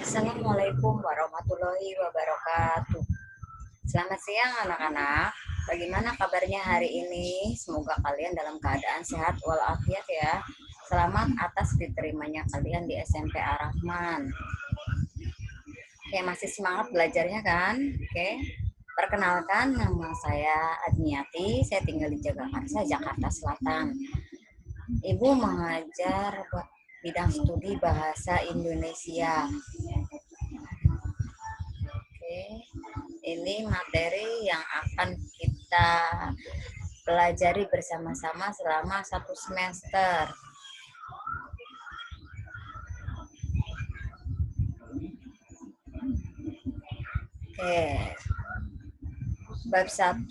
Assalamualaikum warahmatullahi wabarakatuh. Selamat siang anak-anak. Bagaimana kabarnya hari ini? Semoga kalian dalam keadaan sehat walafiat ya. Selamat atas diterimanya kalian di SMP Ar-Rahman. Oke, masih semangat belajarnya kan? Oke. Perkenalkan, nama saya Adniati. Saya tinggal di Jagakarsa, Jakarta Selatan. Ibu mengajar bidang studi bahasa Indonesia. Oke, ini materi yang akan kita pelajari bersama-sama selama 1 semester. Oke, bab 1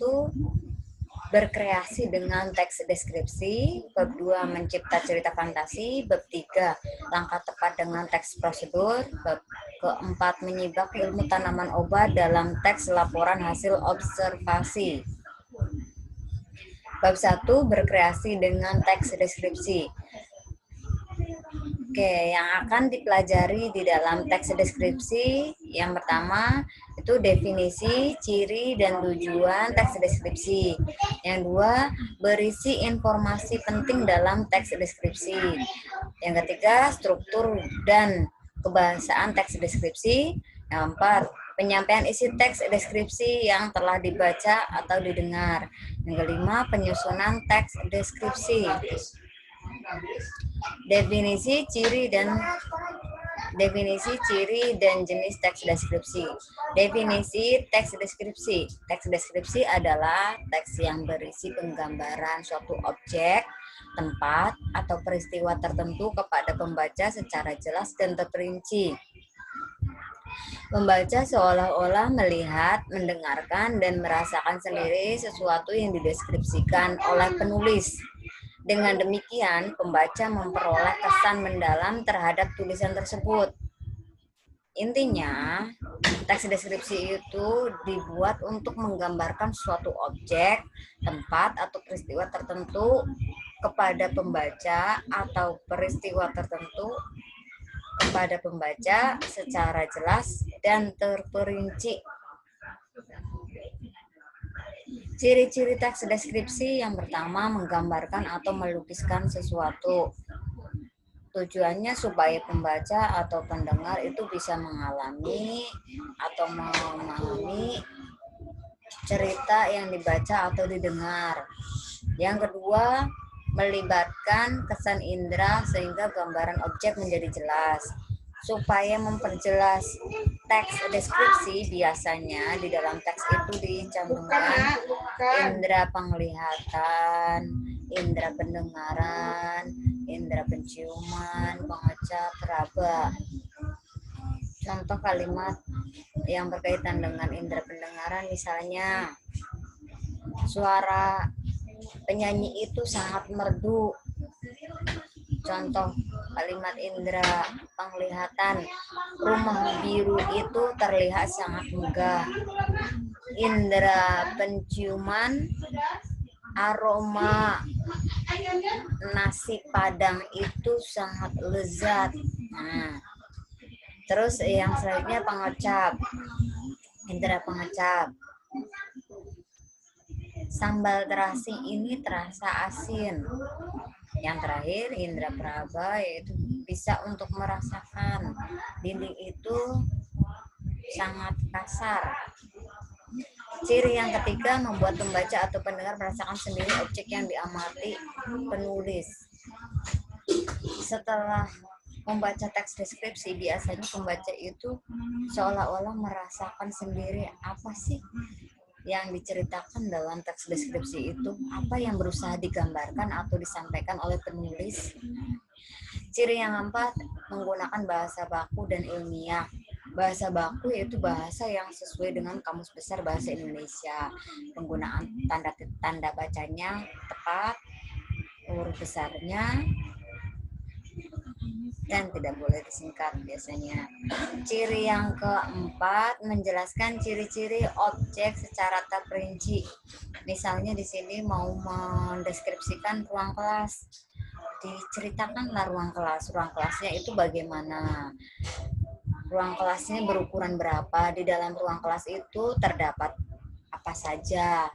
berkreasi dengan teks deskripsi, bab 2 mencipta cerita fantasi, bab 3 langkah tepat dengan teks prosedur, bab keempat menyibak ilmu tanaman obat dalam teks laporan hasil observasi. Bab 1 berkreasi dengan teks deskripsi. Oke, yang akan dipelajari di dalam teks deskripsi yang pertama itu definisi, ciri, dan tujuan teks deskripsi. Yang dua, berisi informasi penting dalam teks deskripsi. Yang ketiga, struktur dan kebahasaan teks deskripsi. Yang keempat, penyampaian isi teks deskripsi yang telah dibaca atau didengar. Yang kelima, penyusunan teks deskripsi. Definisi, ciri, dan jenis teks deskripsi. Definisi teks deskripsi. Teks deskripsi adalah teks yang berisi penggambaran suatu objek, tempat, atau peristiwa tertentu kepada pembaca secara jelas dan terperinci. Pembaca seolah-olah melihat, mendengarkan, dan merasakan sendiri sesuatu yang dideskripsikan oleh penulis. Dengan demikian, pembaca memperoleh kesan mendalam terhadap tulisan tersebut. Intinya, teks deskripsi itu dibuat untuk menggambarkan suatu objek, tempat, atau peristiwa tertentu kepada pembaca atau peristiwa tertentu kepada pembaca secara jelas dan terperinci. Ciri-ciri teks deskripsi yang pertama menggambarkan atau melukiskan sesuatu. Tujuannya supaya pembaca atau pendengar itu bisa mengalami atau memahami cerita yang dibaca atau didengar. Yang kedua, melibatkan kesan indera sehingga gambaran objek menjadi jelas. Supaya memperjelas teks deskripsi, biasanya di dalam teks itu dicantumkan indera penglihatan, indera pendengaran, indera penciuman, pengecap, peraba. Contoh kalimat yang berkaitan dengan indera pendengaran misalnya, suara penyanyi itu sangat merdu. Contoh kalimat indera penglihatan, rumah biru itu terlihat sangat megah. Indera penciuman, aroma nasi padang itu sangat lezat. Nah, terus yang selanjutnya pengecap, indera pengecap. Sambal terasi ini terasa asin. Yang terakhir, indera peraba, yaitu bisa untuk merasakan dinding itu sangat kasar. Ciri yang ketiga, membuat pembaca atau pendengar merasakan sendiri objek yang diamati penulis. Setelah membaca teks deskripsi, biasanya pembaca itu seolah-olah merasakan sendiri apa sih yang diceritakan dalam teks deskripsi itu, apa yang berusaha digambarkan atau disampaikan oleh penulis. Ciri yang keempat, menggunakan bahasa baku dan ilmiah. Bahasa baku yaitu bahasa yang sesuai dengan Kamus Besar Bahasa Indonesia. Penggunaan tanda bacanya tepat, huruf besarnya, dan tidak boleh disingkat biasanya. Ciri yang keempat, menjelaskan ciri-ciri objek secara terperinci. Misalnya di sini mau mendeskripsikan ruang kelas. diceritakanlah ruang kelas. Ruang kelasnya itu bagaimana? Ruang kelasnya berukuran berapa? Di dalam ruang kelas itu terdapat apa saja?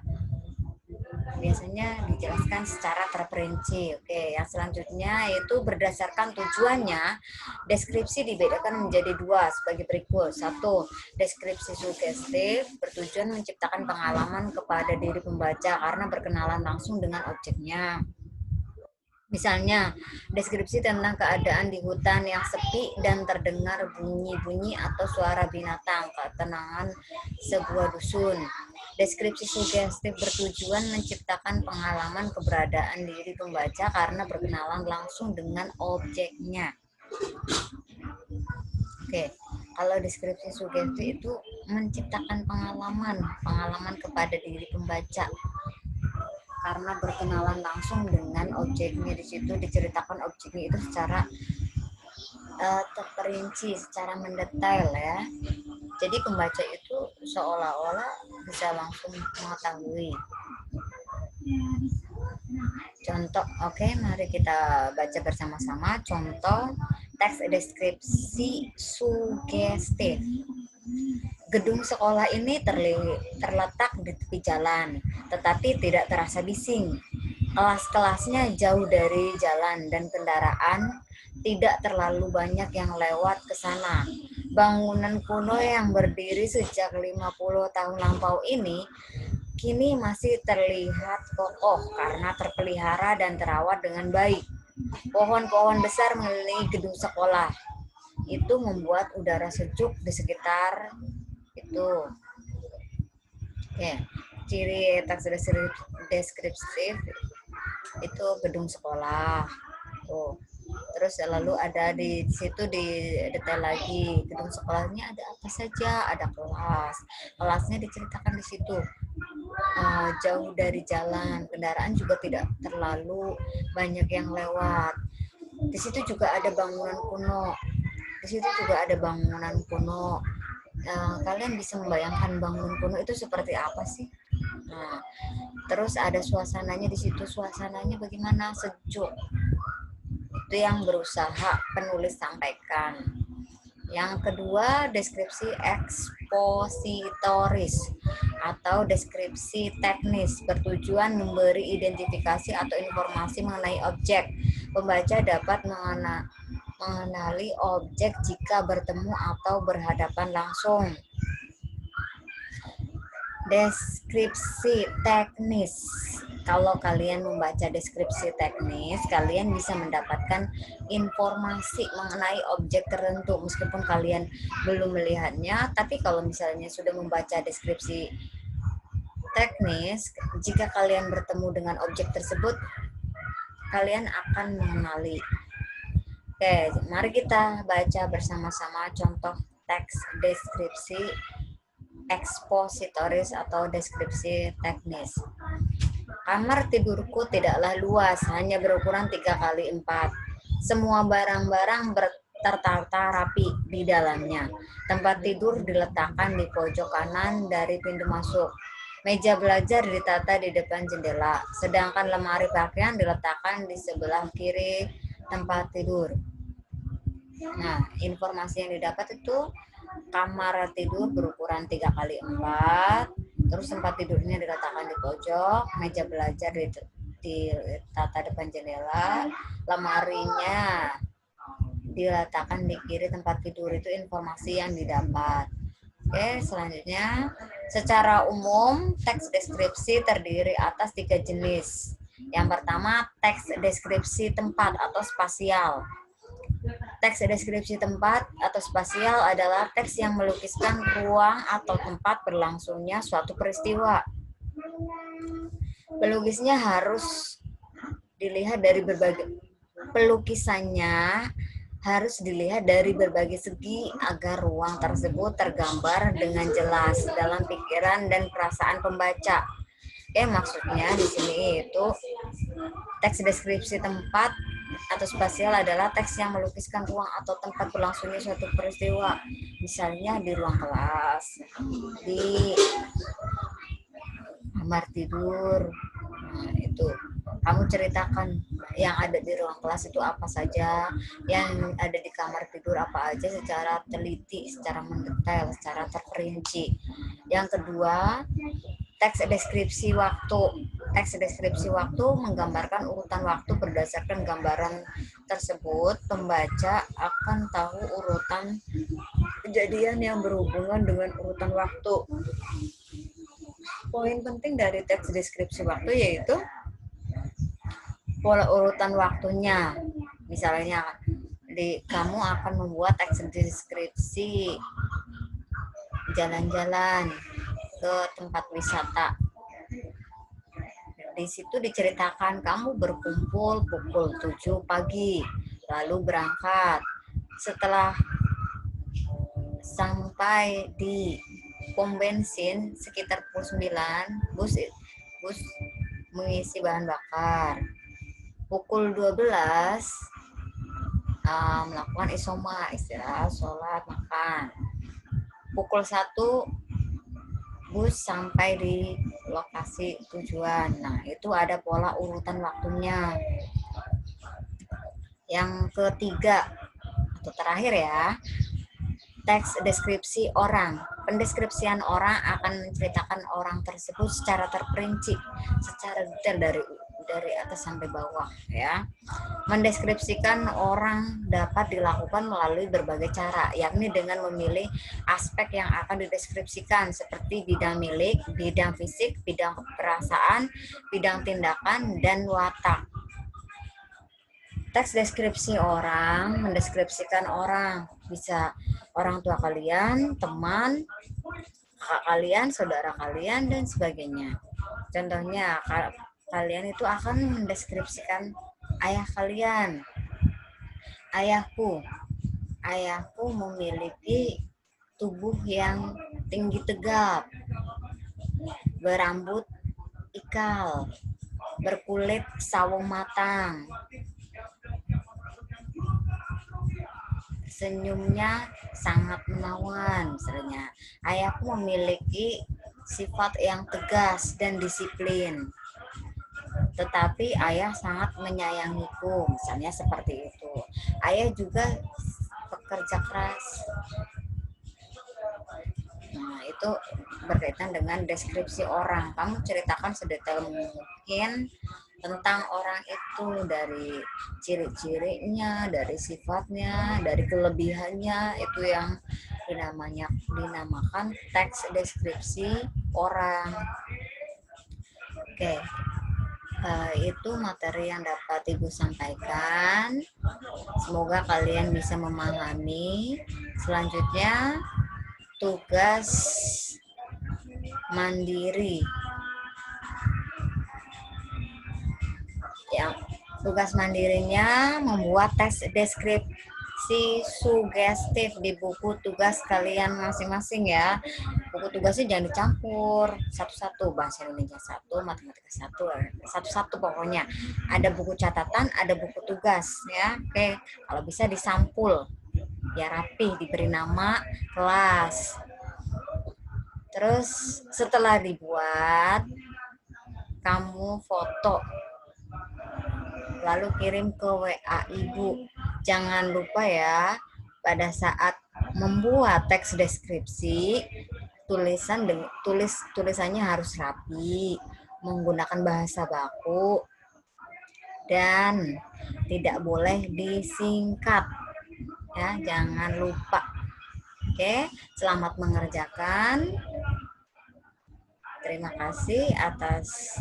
Biasanya dijelaskan secara terperinci. Oke, yang selanjutnya yaitu berdasarkan tujuannya, deskripsi dibedakan menjadi dua sebagai berikut. Satu, deskripsi sugestif bertujuan menciptakan pengalaman kepada diri pembaca karena berkenalan langsung dengan objeknya. Misalnya, deskripsi tentang keadaan di hutan yang sepi dan terdengar bunyi-bunyi atau suara binatang, ketenangan sebuah dusun. Deskripsi sugestif bertujuan menciptakan pengalaman keberadaan diri pembaca karena berkenalan langsung dengan objeknya. Oke, kalau deskripsi sugestif itu menciptakan pengalaman kepada diri pembaca karena berkenalan langsung dengan objeknya. Di situ diceritakan objeknya itu secara terperinci, secara mendetail ya. Jadi pembaca itu seolah-olah bisa langsung mengetahui. Contoh, oke, mari kita baca bersama-sama contoh teks deskripsi sugestif. Gedung sekolah ini terletak di tepi jalan, tetapi tidak terasa bising. Kelas-kelasnya jauh dari jalan dan kendaraan tidak terlalu banyak yang lewat ke sana. Bangunan kuno yang berdiri sejak 50 tahun lampau ini kini masih terlihat kokoh karena terpelihara dan terawat dengan baik. Pohon-pohon besar mengelilingi gedung sekolah. Itu membuat udara sejuk di sekitar itu. Oke, ciri teks deskriptif itu gedung sekolah. Tuh. Terus lalu ada di situ di detail lagi gedung sekolahnya ada apa saja, ada kelas. Kelasnya diceritakan di situ. Jauh dari jalan, kendaraan juga tidak terlalu banyak yang lewat. Di situ juga ada bangunan kuno. Di situ juga ada bangunan kuno. Kalian bisa membayangkan bangunan kuno itu seperti apa sih? Nah, terus ada suasananya di situ. Suasananya bagaimana? Sejuk. Itu yang berusaha penulis sampaikan. Yang kedua, deskripsi ekspositoris atau deskripsi teknis bertujuan memberi identifikasi atau informasi mengenai objek. Pembaca dapat mengenali objek jika bertemu atau berhadapan langsung. Deskripsi teknis. Kalau kalian membaca deskripsi teknis, kalian bisa mendapatkan informasi mengenai objek tertentu meskipun kalian belum melihatnya. Tapi kalau misalnya sudah membaca deskripsi teknis, jika kalian bertemu dengan objek tersebut, kalian akan mengenali. Oke, mari kita baca bersama-sama contoh teks deskripsi ekspositoris atau deskripsi teknis. Kamar tidurku tidaklah luas, hanya berukuran 3x4. Semua barang-barang tertata rapi di dalamnya. Tempat tidur diletakkan di pojok kanan dari pintu masuk. Meja belajar ditata di depan jendela, sedangkan lemari pakaian diletakkan di sebelah kiri tempat tidur. Nah, informasi yang didapat itu kamar tidur berukuran 3x4, terus tempat tidurnya diletakkan di pojok, meja belajar ditata depan jendela, lemarinya diletakkan di kiri tempat tidur. Itu informasi yang didapat. Oke, selanjutnya, secara umum teks deskripsi terdiri atas 3 jenis. Yang pertama, teks deskripsi tempat atau spasial. Teks deskripsi tempat atau spasial adalah teks yang melukiskan ruang atau tempat berlangsungnya suatu peristiwa. Pelukisnya harus dilihat dari berbagai segi agar ruang tersebut tergambar dengan jelas dalam pikiran dan perasaan pembaca. Maksudnya di sini itu teks deskripsi tempat atau spasial adalah teks yang melukiskan ruang atau tempat berlangsungnya suatu peristiwa. Misalnya di ruang kelas, di kamar tidur. Nah, itu. Kamu ceritakan yang ada di ruang kelas itu apa saja, yang ada di kamar tidur apa aja secara teliti, secara mendetail, secara terperinci. Yang kedua, teks deskripsi waktu. Teks deskripsi waktu menggambarkan urutan waktu. Berdasarkan gambaran tersebut, pembaca akan tahu urutan kejadian yang berhubungan dengan urutan waktu. Poin penting dari teks deskripsi waktu yaitu pola urutan waktunya. Misalnya kamu akan membuat teks deskripsi jalan-jalan ke tempat wisata. Di situ diceritakan kamu berkumpul pukul 7 pagi, lalu berangkat. Setelah sampai di pom bensin sekitar pukul 9, bus mengisi bahan bakar. Pukul 12 melakukan isoma, istirahat, sholat, makan. Pukul 1 bus sampai di lokasi tujuan. Nah, itu ada pola urutan waktunya. Yang ketiga atau terakhir ya, teks deskripsi orang. Pendeskripsian orang akan menceritakan orang tersebut secara terperinci, secara detail dari atas sampai bawah ya. Mendeskripsikan orang dapat dilakukan melalui berbagai cara, yakni dengan memilih aspek yang akan dideskripsikan seperti bidang milik, bidang fisik, bidang perasaan, bidang tindakan, dan watak. Teks deskripsi orang mendeskripsikan orang, bisa orang tua kalian, teman, kakak kalian, saudara kalian, dan sebagainya. Contohnya, kalian itu akan mendeskripsikan ayah kalian. Ayahku memiliki tubuh yang tinggi tegap, berambut ikal, berkulit sawo matang, senyumnya sangat menawan. Misalnya, ayahku memiliki sifat yang tegas dan disiplin, tetapi ayah sangat menyayangiku, misalnya seperti itu. Ayah juga pekerja keras. Nah, itu berkaitan dengan deskripsi orang. Kamu ceritakan sedetail mungkin tentang orang itu, dari ciri-cirinya, dari sifatnya, dari kelebihannya. Itu yang dinamakan teks deskripsi orang. Oke. Itu materi yang dapat Ibu sampaikan. Semoga kalian bisa memahami. Selanjutnya, tugas mandiri. Tugas mandirinya membuat teks deskripsi sugestif di buku tugas kalian masing-masing ya. Buku tugasnya jangan dicampur satu-satu, bahasa Indonesia satu, matematika satu-satu pokoknya. Ada buku catatan, ada buku tugas ya. Oke, kalau bisa disampul ya, rapih, diberi nama kelas. Terus setelah dibuat, kamu foto lalu kirim ke WA Ibu. Jangan lupa ya, pada saat membuat teks deskripsi, tulisannya harus rapi, menggunakan bahasa baku, dan tidak boleh disingkat ya, jangan lupa. Oke, selamat mengerjakan. Terima kasih atas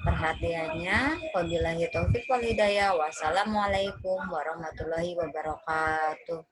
perhatiannya. Wabillahi taufik wal hidayah. Wassalamualaikum warahmatullahi wabarakatuh.